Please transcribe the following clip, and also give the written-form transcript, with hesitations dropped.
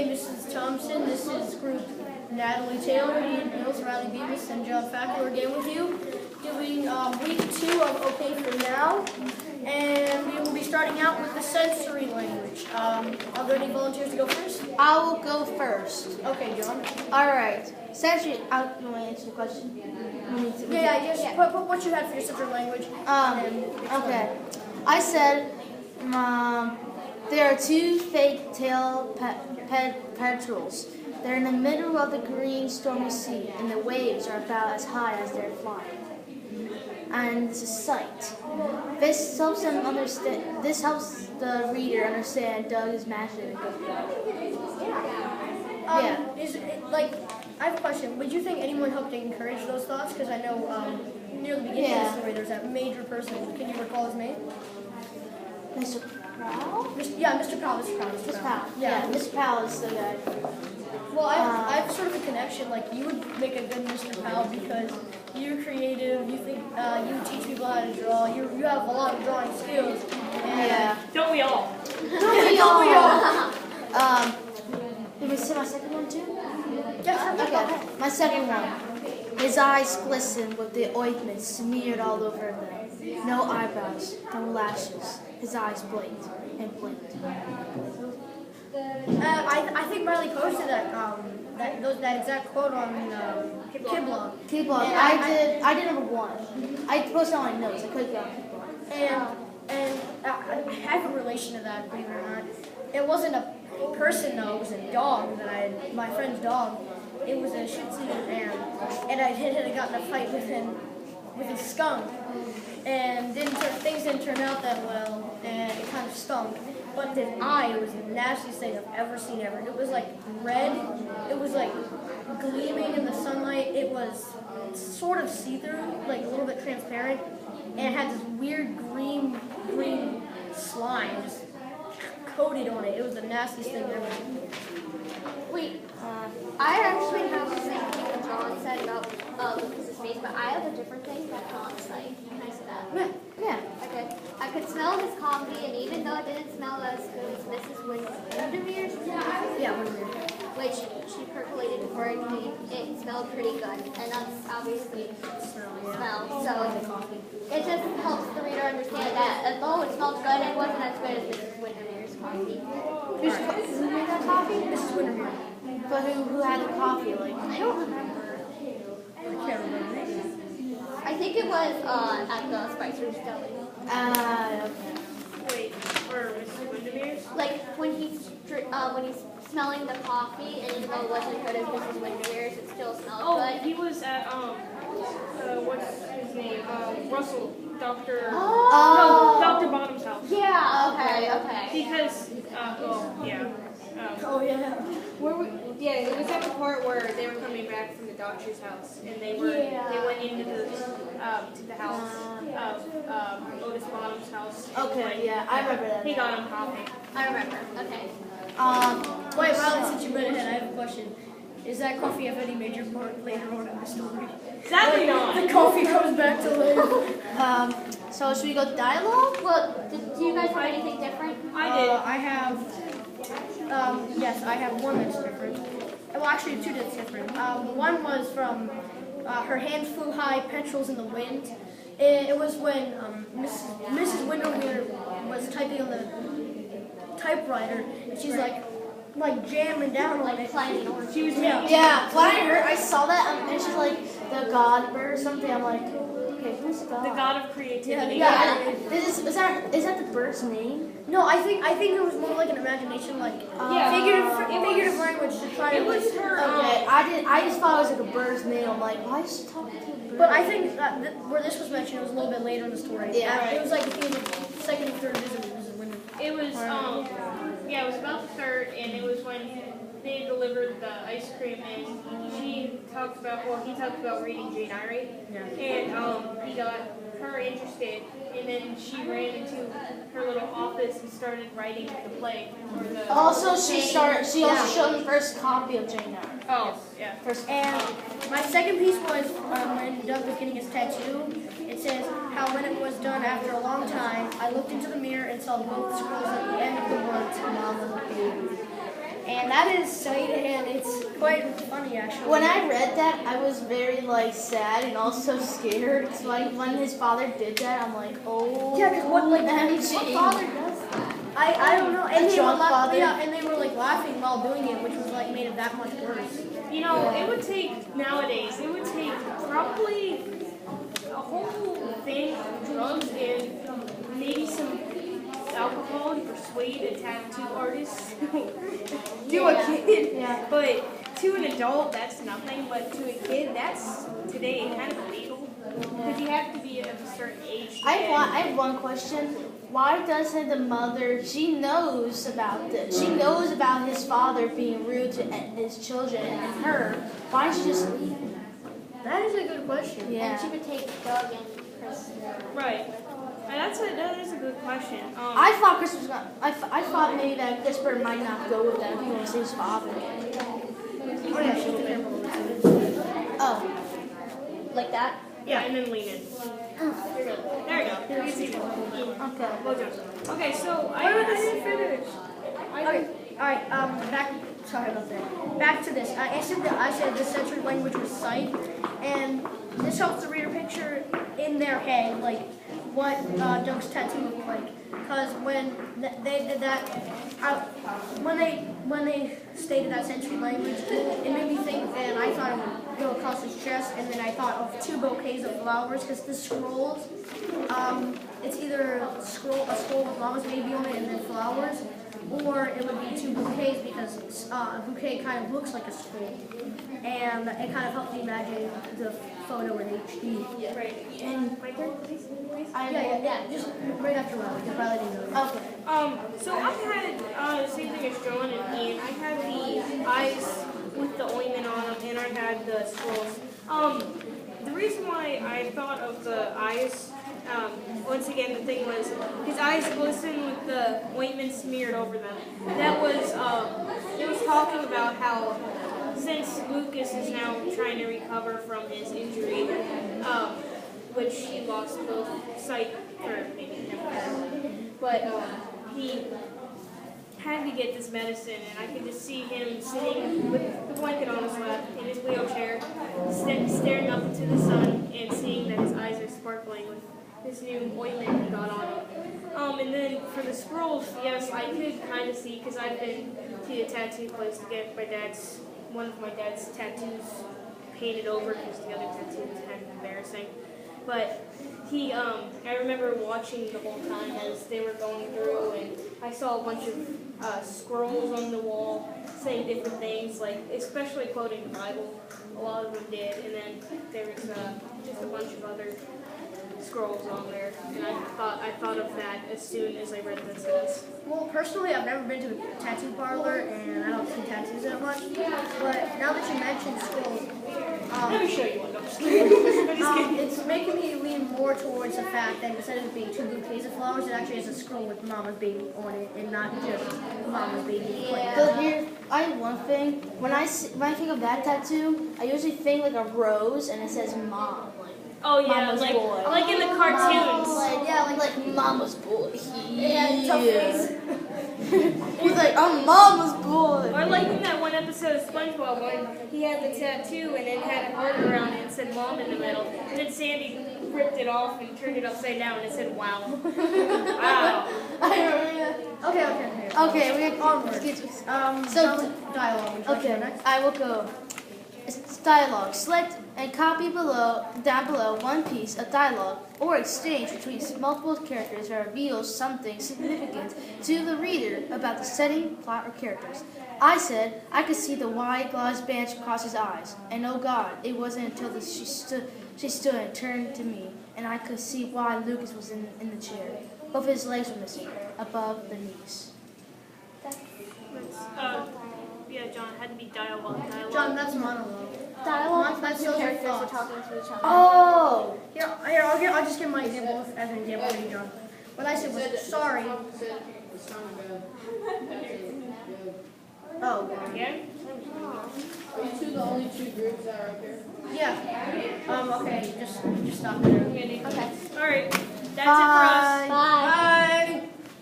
Hey, Mrs. Thompson, this is group Natalie Taylor, Ian Mills, Riley Beavis, and John Fackler again with you, doing week 2 of OK for Now, and we will be starting out with the sensory language. Are there any volunteers to go first? I will go first. Okay, John. All right. Sensory. You want to answer the question? Yeah. Put what you had for your sensory language. Okay. I said, there are two fake-tailed petrels. They're in the middle of the green stormy sea, and the waves are about as high as they're flying. And it's a sight. This helps them understand. This helps the reader understand Doug is mashing a good I have a question. Would you think anyone helped to encourage those thoughts? Because I know near the beginning of the story, there's that major person. Can you recall his name? Mr. Powell? Mr. Powell. Mr. Powell. Yeah, Mr. Powell is the guy. Well, I have sort of a connection. Like, you would make a good Mr. Powell because you're creative. You think you teach people how to draw. You have a lot of drawing skills. And Don't we all? Don't we all? Did we say my second one too? Yes. Okay. My second one. His eyes glisten with the ointment smeared all over them. No eyebrows, no lashes. His eyes blinked and blinked. I think Riley posted that exact quote on Kidblog. Kidblog. I did number 1. I posted on my notes. I couldn't get on Kidblog. And I have a relation to that, believe it or not. It wasn't a person though. It was a dog my friend's dog. It was a Shih Tzu, and I had gotten a fight with his skunk, and things didn't turn out that well, and it kind of stunk. But his eye was the nastiest thing I've ever seen ever. It was like red. It was like gleaming in the sunlight. It was sort of see-through, like a little bit transparent, and it had this weird green slime just coated on it. It was the nastiest thing ever. Wait, I actually have the same thing that John said about Lucas's face, but I have a different thing that John's like. Can I say that? Yeah. Okay. I could smell his coffee, and even though it didn't smell as good as Mrs. Windermere's, which she percolated before it came, it smelled pretty good, and that's obviously smell. So it just helps the reader understand that although it smelled good, it wasn't as good as Mrs. Windermere's coffee. Who made that coffee? Mrs. Windermere. But who had the coffee? I don't remember. I can't remember. I think it was at the Spicer's Deli. Okay. Wait, or Mrs. Windermere's? Like when he's smelling the coffee, and even though it wasn't good as Mrs. Windermere's, it still smelled good. He was at what's his name? Russell, Dr. Oh. No, Dr. Bottom's house. Yeah. Okay. Because it was at the part where they were coming back from the doctor's house, and they went into the house of Otis Bottom's house. Okay, I remember that. He got him coffee. I remember. Okay. Wait, Riley, since you read ahead, I have a question. Is that coffee have any major part later on in the story? Exactly not. The coffee comes back to later. So should we go to dialogue? Well, do you guys have anything different? I did. I have one that's different. Well, actually, 2 that's different. One was from Her Hands Flew High, Petrels in the Wind. It was when Mrs. Windermere was typing on the typewriter, and she's like jamming down on it. She was Yeah. When I saw that, and she's like the god bird or something. I'm like, okay, who's God? the god of creativity. Yeah. Is that the bird's name? No, I think it was more like an imagination, figurative language to try to. It was her. Okay, I just thought it was like a bird's name. I'm like, why is she talking to a bird? But I think that where this was mentioned, it was a little bit later in the story. Yeah. It was like the second or third visit of Mrs. Windermere. It was it was about the third, and it was when they delivered the ice cream, and he talked about reading Jane Eyre, and he got her interested, and then she ran into her little office and started writing the play. She also showed the first copy of Jane Eyre. Oh, yeah. And my second piece was when Doug was getting his tattoo. It says, how when it was done after a long time, I looked into the mirror and saw both scrolls at the end of the words, Mama Baby. And that is Said, and it's quite funny actually. When I read that, I was very like sad and also scared. So like when his father did that, I'm like, oh. Yeah, because what MG. father does that? I don't know. And A they drunk father? Yeah, and they were like laughing while doing it, which was like made it that much worse. You know, it would take nowadays. It would take probably a whole thing of drugs and maybe some alcohol to persuade a tattoo artist to a kid. Yeah. But to an adult, that's nothing. But to a kid, that's today kind of illegal because you have to be of a certain age. I have one question. Why doesn't the mother? She knows about this. She knows about his father being rude to his children and her. Why does she just leave? That is a good question. Yeah. And she would take Doug and Chris. Right. And that is a good question. I thought Chris was gonna. I thought maybe that Christopher might not go with them. He wants his father. Oh yeah, she took him. Oh. Like that? Yeah, and then lean in. There you go. You can see that. Okay. Okay, so I didn't finish. Okay, alright, sorry about that. Back to this. I said the censored language was sight, and this helps the reader picture in their head, like, what Doug's tattoo looked like. Because when they did that, when they stated that censored language, it made me think, and I thought it would go across his chest, and then I thought of 2 bouquets of flowers, because the scrolls, it's either a scroll with mama's baby on it and then flowers, or it would be 2 bouquets because a bouquet kind of looks like a scroll. And it kind of helped me imagine the photo in HD. Right. And My turn, please. Yeah, just right after Riley, because Riley didn't know. okay. So I had the same thing as John and Ian. I had the eyes with the ointment on them, and I had the scrolls. The reason why I thought of the eyes, once again, the thing was his eyes glisten with the ointment smeared over them. That was, it was talking about how since Lucas is now trying to recover from his injury, which he lost both sight for maybe never, but he had to get this medicine, and I could just see him sitting with the blanket on his lap in his wheelchair, staring up into the sun and seeing that his eyes are sparkling with this new ointment he got on him. And then for the scrolls, yes, I could kind of see, because I've been to a tattoo place to get one of my dad's tattoos painted over, because the other tattoo was kind of embarrassing. But I remember watching the whole time as they were going through, and I saw a bunch of scrolls on the wall saying different things, like especially quoting the Bible. A lot of them did, and then there was just a bunch of other scrolls on there, and I thought of that as soon as I read the sentence. Well, personally, I've never been to a tattoo parlor, and I don't see tattoos that much. But now that you mentioned scrolls, Let me show you one. I'm just kidding. it's making me lean more towards the fact that instead of it being 2 bouquets of flowers, it actually has a scroll with mama's baby on it, and not just mama's baby. So here, I have one thing. When I think of that tattoo, I usually think like a rose, and it says mom. Oh yeah, Mama's boy. like in the cartoons. Like mama's boy. Yeah, tough face. He's like, I'm mama's boy. Or like in that one episode of SpongeBob when he had the tattoo and it had a heart around it and said mom in the middle. And then Sandy ripped it off and turned it upside down and it said wow. Wow. I remember that. Okay, we're Onward. So, dialogue. okay, I will go. It's dialogue. Select and copy down below one piece of dialogue or exchange between multiple characters that reveals something significant to the reader about the setting, plot, or characters. I said I could see the wide glass bench across his eyes, and oh God, it wasn't until she stood and turned to me, and I could see why Lucas was in the chair. Both his legs were missing, above the knees. Yeah, John, it had to be dialogue. John, that's monologue. Dialogue, That's two those are characters are thoughts. talking to each other. Oh! I'll just give my example as an example for you, John. What I said was, sorry. Oh, Yeah? Are you 2 the only 2 groups that are up here? yeah. Okay, just stop there. Okay. Alright. That's it for us. Bye.